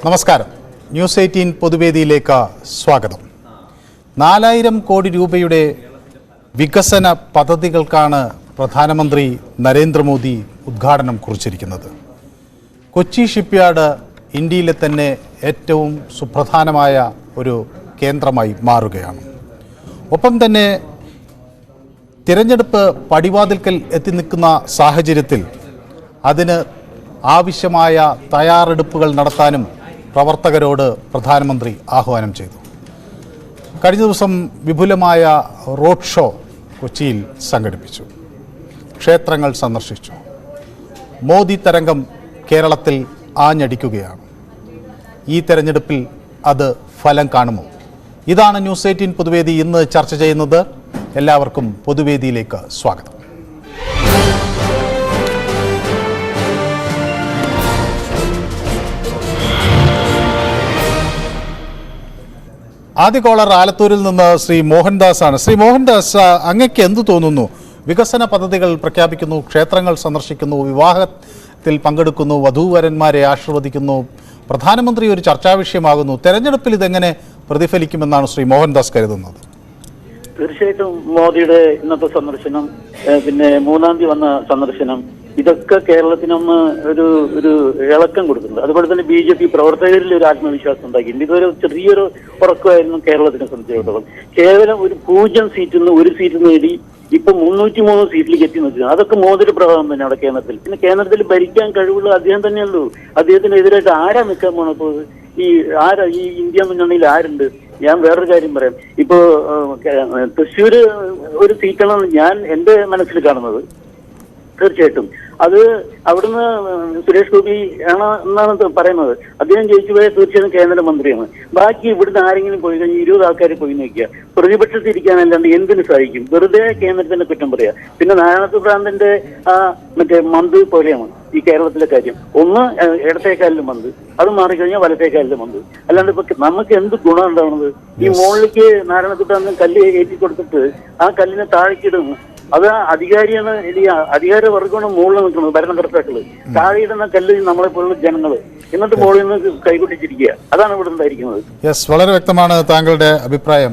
നമസ്കാരം. ന്യൂസ് 18 പൊതുവേദിയിലേക്ക് സ്വാഗതം. 4000 കോടി രൂപയുടെ വികസന പദ്ധതികൾക്കാണ് പ്രധാനമന്ത്രി നരേന്ദ്രമോദി ഉദ്ഘാടനം കുറിച്ചിരിക്കുന്നത്. കൊച്ചി ഷിപ്പ്യാർഡ് ഇന്ത്യയിലെ തന്നെ ഏറ്റവും സുപ്രധാനമായ ഒരു കേന്ദ്രമായി മാറുകയാണ്. ഒപ്പം തന്നെ തിരഞ്ഞെടുപ്പ് പടിവാതിൽക്കൽ എത്തി നിൽക്കുന്ന സാഹചര്യത്തിൽ അതിന് ആവശ്യമായ തയ്യാറെടുപ്പുകൾ നടത്താനും പ്രവർത്തകരോട് പ്രധാനമന്ത്രി ആഹ്വാനം ചെയ്തു. കഴിഞ്ഞ ദിവസം വിപുലമായ റോഡ് ഷോ കൊച്ചിയിൽ സംഘടിപ്പിച്ചു. ക്ഷേത്രങ്ങൾ സന്ദർശിച്ചു. മോദി തരംഗം കേരളത്തിൽ ആഞ്ഞടിക്കുകയാണ്. ഈ തെരഞ്ഞെടുപ്പിൽ അത് ഫലം കാണുമോ? ഇതാണ് ന്യൂസ് 18 പൊതുവേദി ഇന്ന് ചർച്ച ചെയ്യുന്നത്. എല്ലാവർക്കും പൊതുവേദിയിലേക്ക് സ്വാഗതം. ആദ്യ കോളർ ആലത്തൂരിൽ നിന്ന് ശ്രീ മോഹൻദാസ് ആണ്. ശ്രീ മോഹൻദാസ്, അങ്ങക്ക് എന്തു തോന്നുന്നു? വികസന പദ്ധതികൾ പ്രഖ്യാപിക്കുന്നു, ക്ഷേത്രങ്ങൾ സന്ദർശിക്കുന്നു, വിവാഹത്തിൽ പങ്കെടുക്കുന്നു, വധൂവരന്മാരെ ആശീർവദിക്കുന്നു, പ്രധാനമന്ത്രി ഒരു ചർച്ചാ വിഷയമാകുന്നു. തെരഞ്ഞെടുപ്പിൽ ഇതെങ്ങനെ പ്രതിഫലിക്കുമെന്നാണ് ശ്രീ മോഹൻദാസ് കരുതുന്നത്? തീർച്ചയായിട്ടും മോദിയുടെ ഇന്നത്തെ സന്ദർശനം, പിന്നെ 3-ാം തീയതി വന്ന സന്ദർശനം, ഇതൊക്കെ കേരളത്തിനൊന്ന് ഒരു ഇളക്കം കൊടുക്കുന്നുണ്ട്. അതുപോലെ തന്നെ BJP പ്രവർത്തകരിൽ ഒരു ആത്മവിശ്വാസം ഉണ്ടാക്കിയിട്ടുണ്ട്. ഇതൊരു ചെറിയൊരു ഉറക്കമായിരുന്നു കേരളത്തിനെ സംബന്ധിച്ചിടത്തോളം. കേവലം ഒരു 0 സീറ്റിൽ നിന്ന് 1 സീറ്റ് നേടി ഇപ്പൊ 303 സീറ്റിലേക്ക് എത്തി നിൽക്കുന്നത്. അതൊക്കെ മോദിയുടെ പ്രഭാവം തന്നെ അവിടെ കേന്ദ്രത്തിൽ. പിന്നെ കേന്ദ്രത്തിൽ ഭരിക്കാൻ കഴിവുള്ള അദ്ദേഹം തന്നെയുള്ളൂ. അദ്ദേഹത്തിനെതിരായിട്ട് ആരാ നിൽക്കാൻ പോണപ്പോൾ? ഈ ഇന്ത്യ മുന്നണിയിൽ ആരുണ്ട്? ഞാൻ വേറൊരു കാര്യം പറയാം. ഇപ്പോ തൃശ്ശൂര് ഒരു സീറ്റാണ് ഞാൻ എന്റെ മനസ്സിൽ കാണുന്നത്. തീർച്ചയായിട്ടും അത് അവിടുന്ന് സുരേഷ് ഗോപി ആണ് എന്നാണ് പറയുന്നത്. അദ്ദേഹം ജയിച്ചു പോയാൽ തീർച്ചയായും കേന്ദ്രമന്ത്രിയാണ്. ബാക്കി ഇവിടുന്ന് ആരെങ്കിലും പോയി കഴിഞ്ഞാൽ 20 ആൾക്കാർ പോയി നോക്കിയാൽ പ്രതിപക്ഷത്തിരിക്കാനല്ലാണ്ട് എന്തിനു സാധിക്കും? വെറുതെ കേന്ദ്രത്തിന്റെ കുറ്റം പറയാ. പിന്നെ നാരായണത്ത് ഭ്രാന്തന്റെ മറ്റേ മന്ത് പോലെയാണ് ഈ കേരളത്തിലെ കാര്യം. ഒന്ന് ഇടത്തേക്കാലിലും മന്ത്, അത് മാറിക്കഴിഞ്ഞാൽ വലത്തേക്കാലിലും മന്ത്. അല്ലാണ്ട് ഇപ്പൊ നമുക്ക് എന്ത് ഗുണം ഉണ്ടാവുന്നത്? ഈ മുകളിലേക്ക് നാരായണത്ത് ഭ്രാന്തൻ കല്ല് ഏറ്റി കൊടുത്തിട്ട് ആ കല്ലിനെ താഴേക്കിടുന്നു. അത് അധികാരിയാണ്, അധികാര വർഗമാണ് മുകളിൽ നിൽക്കുന്നത്, ഭരണകർത്താക്കള്. താഴെയിടുന്ന കല്ല് നമ്മളെ പോലുള്ള ജനങ്ങള്. എന്നിട്ട് മുകളിൽ നിന്ന് കൈകൊട്ടിച്ചിരിക്കുക. അതാണ് ഇവിടെ ഉണ്ടായിരിക്കുന്നത്. യെസ്, വളരെ വ്യക്തമാണ് താങ്കളുടെ അഭിപ്രായം.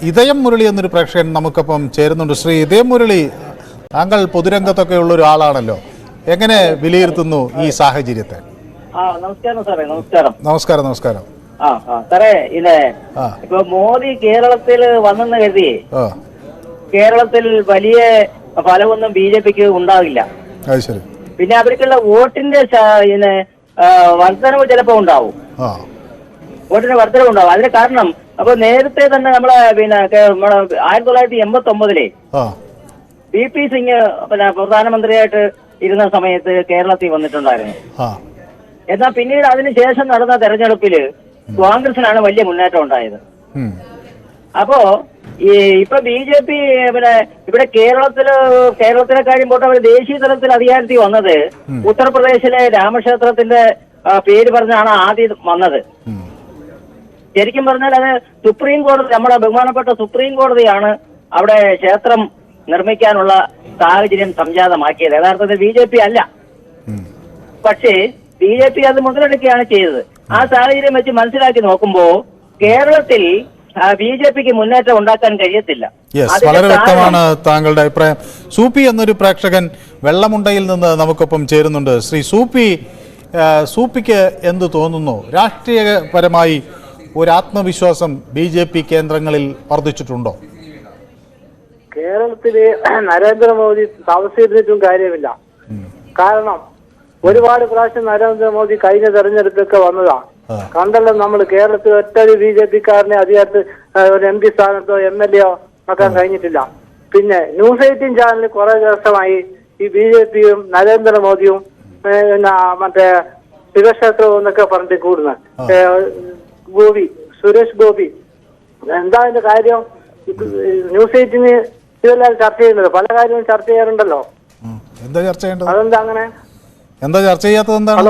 ഇതയം മുരളി എന്നൊരു പ്രേക്ഷകൻ നമുക്കൊപ്പം ചേരുന്നുണ്ട്. ശ്രീ ഇതയം മുരളി, താങ്കൾ പൊതുരംഗത്തൊക്കെ ഉള്ള ഒരു ആളാണല്ലോ. എങ്ങനെ വിലയിരുത്തുന്നു ഈ സാഹചര്യത്തെ? നമസ്കാരം സാറേ. നമസ്കാരം. നമസ്കാരം. സാറേ, ഇപ്പൊ മോദി കേരളത്തിൽ വന്നെന്ന് കരുതി കേരളത്തിൽ വലിയ ഫലമൊന്നും BJPക്ക് ഉണ്ടാവില്ല. പിന്നെ അവർക്കുള്ള വോട്ടിന്റെ വർധനവ് ചിലപ്പോ ഉണ്ടാവും. വോട്ടിന്റെ വർധനവ് ഉണ്ടാവും. അതിന് കാരണം അപ്പൊ നേരത്തെ തന്നെ നമ്മളെ 1989 BP സിംഗ് പ്രധാനമന്ത്രിയായിട്ട് ഇരുന്ന സമയത്ത് കേരളത്തിൽ വന്നിട്ടുണ്ടായിരുന്നു. എന്നാൽ പിന്നീട് അതിനുശേഷം നടന്ന തെരഞ്ഞെടുപ്പില് കോൺഗ്രസിനാണ് വലിയ മുന്നേറ്റം ഉണ്ടായത്. അപ്പോ ഇപ്പൊ BJP ഇവിടെ കേരളത്തിലെ കാര്യം പോട്ടെ, അവർ ദേശീയ തലത്തിൽ അധികാരത്തിൽ വന്നത് ഉത്തർപ്രദേശിലെ രാമക്ഷേത്രത്തിന്റെ പേര് പറഞ്ഞാണ് ആദ്യം വന്നത്. ശരിക്കും പറഞ്ഞാൽ അത് സുപ്രീം കോടതി, നമ്മുടെ ബഹുമാനപ്പെട്ട സുപ്രീം കോടതിയാണ് അവിടെ ക്ഷേത്രം നിർമ്മിക്കാനുള്ള സാഹചര്യം സംജാതമാക്കിയത്. യഥാർത്ഥത്തിൽ BJP അല്ല. പക്ഷേ BJP അത് മുതലെടുക്കുകയാണ് ചെയ്തത്. ആ സാഹചര്യം വെച്ച് മനസ്സിലാക്കി നോക്കുമ്പോ കേരളത്തിൽ BJPക്ക് മുന്നേറ്റം ഉണ്ടാക്കാൻ കഴിയത്തില്ല. വളരെ വ്യക്തമാണ് താങ്കളുടെ അഭിപ്രായം. സൂപ്പി എന്നൊരു പ്രേക്ഷകൻ വെള്ളമുണ്ടയിൽ നിന്ന് നമുക്കൊപ്പം ചേരുന്നുണ്ട്. ശ്രീ സൂപ്പിക്ക് എന്ത് തോന്നുന്നു? രാഷ്ട്രീയപരമായി ഒരു ആത്മവിശ്വാസം BJP കേന്ദ്രങ്ങളിൽ വർദ്ധിച്ചിട്ടുണ്ടോ? കേരളത്തില് നരേന്ദ്രമോദി താമസിച്ചിട്ടും കാര്യമില്ല. കാരണം ഒരുപാട് പ്രാവശ്യം നരേന്ദ്രമോദി കഴിഞ്ഞ തെരഞ്ഞെടുപ്പൊക്കെ വന്നതാ. കണ്ടല്ലോ നമ്മൾ കേരളത്തിൽ ഒറ്റൊരു BJPക്കാരനെ അധികാരത്തിൽ ഒരു MP സ്ഥാനത്തോ MLA ആക്കാൻ കഴിഞ്ഞിട്ടില്ല. പിന്നെ ന്യൂസ് 18 ചാനലിൽ കുറെ ദിവസമായി ഈ BJPയും നരേന്ദ്രമോദിയും മറ്റേ ശിവക്ഷേത്രവും എന്നൊക്കെ പറഞ്ഞിട്ട് കൂടുന്നത്. സുരേഷ് ഗോപി എന്താ അതിന്റെ കാര്യം? ന്യൂസ് 18 ഇതെല്ലാം ചർച്ച ചെയ്യുന്നത്, പല കാര്യവും ചർച്ച ചെയ്യാറുണ്ടല്ലോ. എന്താ ചർച്ച ചെയ്യേണ്ടത്? അതെന്താ അങ്ങനെ? എന്താ ചർച്ച ചെയ്യാത്തത്? എന്താണ്?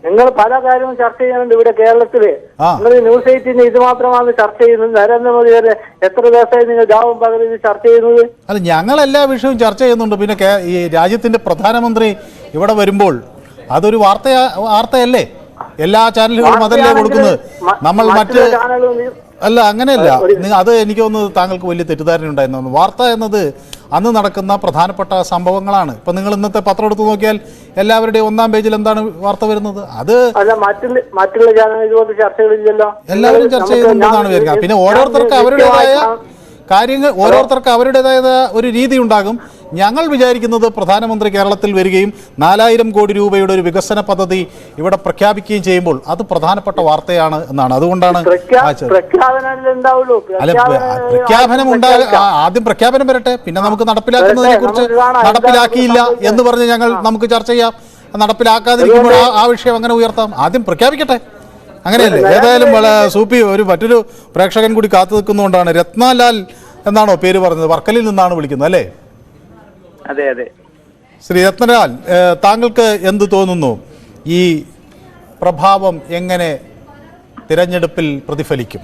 നിങ്ങൾ പല കാര്യവും ചർച്ച ചെയ്യുന്നുണ്ട് ഇവിടെ കേരളത്തില്. നിങ്ങൾ ന്യൂസ് 18 ഇത് മാത്രമാണ് ചർച്ച ചെയ്യുന്നത്. നരേന്ദ്രമോദി വരെ എത്ര ദിവസമായി നിങ്ങൾ ജാവും പകരം ഇത് ചർച്ച ചെയ്യുന്നത്? അല്ല, ഞങ്ങൾ എല്ലാ വിഷയവും ചർച്ച ചെയ്യുന്നുണ്ട്. പിന്നെ ഈ രാജ്യത്തിന്റെ പ്രധാനമന്ത്രി ഇവിടെ വരുമ്പോൾ അതൊരു വാർത്തയല്ലേ? എല്ലാ ചാനലുകളും അതല്ലേ കൊടുക്കുന്നത്. നമ്മൾ മറ്റ് ചാനലും അല്ല, അങ്ങനെയല്ല. അത് എനിക്ക് തോന്നുന്നത് താങ്കൾക്ക് വലിയ തെറ്റിദ്ധാരണ ഉണ്ടായിരുന്നു. വാർത്ത എന്നത് അന്ന് നടക്കുന്ന പ്രധാനപ്പെട്ട സംഭവങ്ങളാണ്. ഇപ്പം നിങ്ങൾ ഇന്നത്തെ പത്രം എടുത്ത് നോക്കിയാൽ എല്ലാവരുടെയും ഒന്നാം പേജിൽ എന്താണ് വാർത്ത വരുന്നത്? അത് അല്ല, മറ്റുള്ള ചാനൽ ഇതുപോലത്തെ ചർച്ചകളില്ലല്ലോ. എല്ലാവരും ചർച്ച ചെയ്യുന്നുണ്ടെന്നാണ് വിചാരിക്കുക. പിന്നെ ഓരോരുത്തർക്ക് അവരുടേതായ കാര്യങ്ങൾ, ഓരോരുത്തർക്ക് അവരുടേതായ ഒരു രീതി ഉണ്ടാകും. ഞങ്ങൾ വിചാരിക്കുന്നത് പ്രധാനമന്ത്രി കേരളത്തിൽ വരികയും 4000 കോടി രൂപയുടെ ഒരു വികസന പദ്ധതി ഇവിടെ പ്രഖ്യാപിക്കുകയും ചെയ്യുമ്പോൾ അത് പ്രധാനപ്പെട്ട വാർത്തയാണ് എന്നാണ്. അതുകൊണ്ടാണ് അല്ല, പ്രഖ്യാപനം ആദ്യം പ്രഖ്യാപനം വരട്ടെ, പിന്നെ നമുക്ക് നടപ്പിലാക്കുന്നതിനെ കുറിച്ച് നടപ്പിലാക്കിയില്ല എന്ന് പറഞ്ഞ് നമുക്ക് ചർച്ച ചെയ്യാം. നടപ്പിലാക്കാതിരിക്കുമ്പോൾ ആ വിഷയം അങ്ങനെ ഉയർത്താം. ആദ്യം പ്രഖ്യാപിക്കട്ടെ, അങ്ങനെയല്ലേ? ഏതായാലും സൂപ്പി മറ്റൊരു പ്രേക്ഷകൻ കൂടി കാത്തു നിൽക്കുന്നതുകൊണ്ടാണ്. രത്നലാൽ എന്നാണോ പേര് പറഞ്ഞത്? വർക്കലിൽ നിന്നാണ് വിളിക്കുന്നത് അല്ലേ? അതെ അതെ. ശ്രീ രത്നലാൽ, താങ്കൾക്ക് എന്ത് തോന്നുന്നു? ഈ പ്രഭാവം എങ്ങനെ തിരഞ്ഞെടുപ്പിൽ പ്രതിഫലിക്കും?